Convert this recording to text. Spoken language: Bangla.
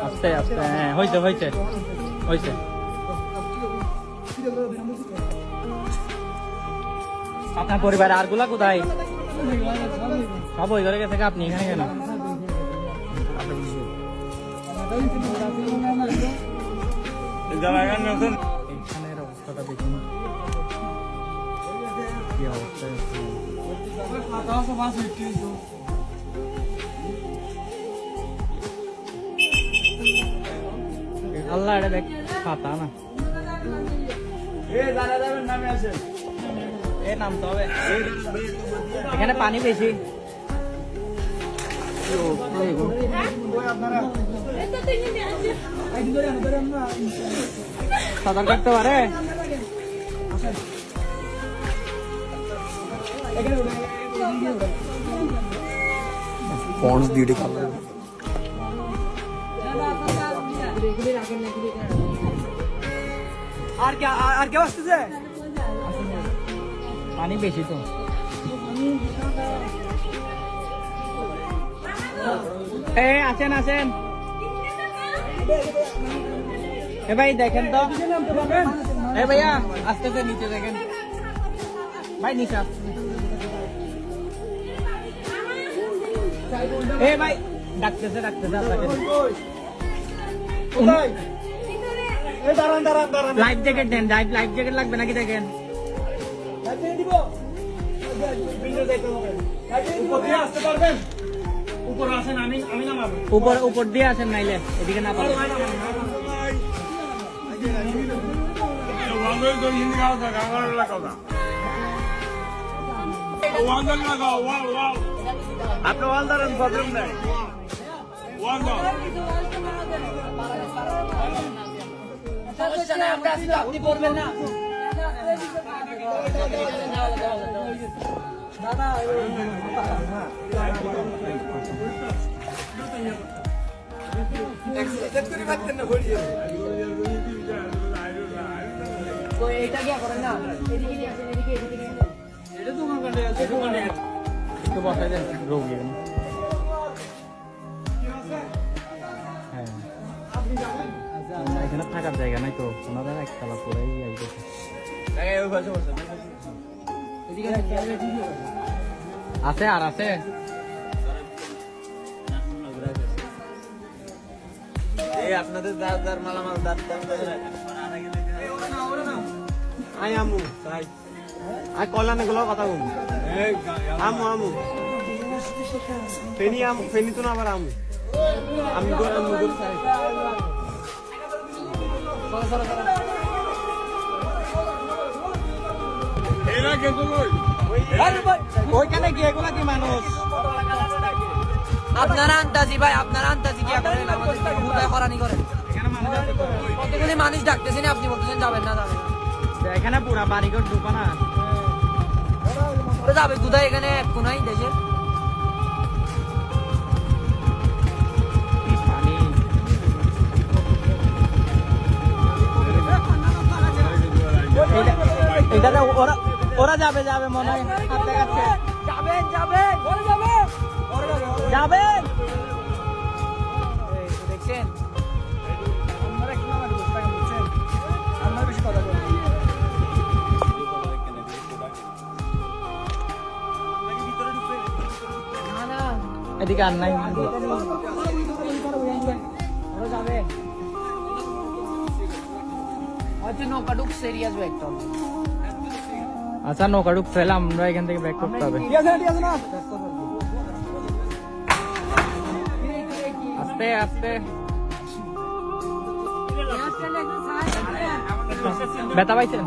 আস্তে আস্তে হ্যাঁ হয়েছে হয়েছে হয়েছে আপনার পরিবার আর গুলা কোথায় সব ওই ঘরে গেছে আপনি এখানে কেন এখানের অবস্থাটা দেখুন কি অবস্থা আল্লাহ এটা দেখ পাতা না এ নামতে হবে এখানে পানি বেশি সাঁতার কাটতে পারে পন্স দিয়ে আর কেউ আসতেছে পানি বেশি তো আসেন আসেন এ ভাই দেখেন তো এ ভাইয়া আস্তে আস্তে নিচে দেখেন ভাই নিচে এ ভাই ডাকতেছে আপনাকে লাইফ জ্যাকেট দেন লাইফ জ্যাকেট লাগবে নাকি দেখেন উপর দিয়ে আসেন নাইলে এদিকে না পারবেন আপনি ওয়াল দাঁড়ান প্রবলেম নাই আপনি করবেন না এইটা কি করেন না এটা তো একটু বসাই দেন রোগী হ্যাঁ এখানে থাকার জায়গা নাই তো ওনাদের একতলা করে আছে আর আছে আপনাদের দাদার মালামাল আই আমু আই কল্যাণে গুলো কথা বলবো আমু ফেনি তো না আবার আমু আমি ওইখানে গিয়ে এগুলা কি মানুষ আপনারা আন্তাজি ভাই আপনারা আন্তাজি কি করেন আমাদের হরানি করেন কতগুলি মানুষ ডাকতেছেন আপনি বলতেছেন যাবেন না এখানে পুরা বাড়িঘর ঢুকা না যাবে কোথায় এখানে কোনাই দেশে এটা ওরা যাবে মনে হয় হাত দেখাচ্ছে যাবেন দেখছেন এদিকে আর নাই নৌকা ঢুকছে রিয়াজ ভাই একটা আচ্ছা নৌকা ঢুক ফেলে আমরা এখান থেকে ব্যাক করতে হবে আস্তে আস্তে ব্যথা পাইছেন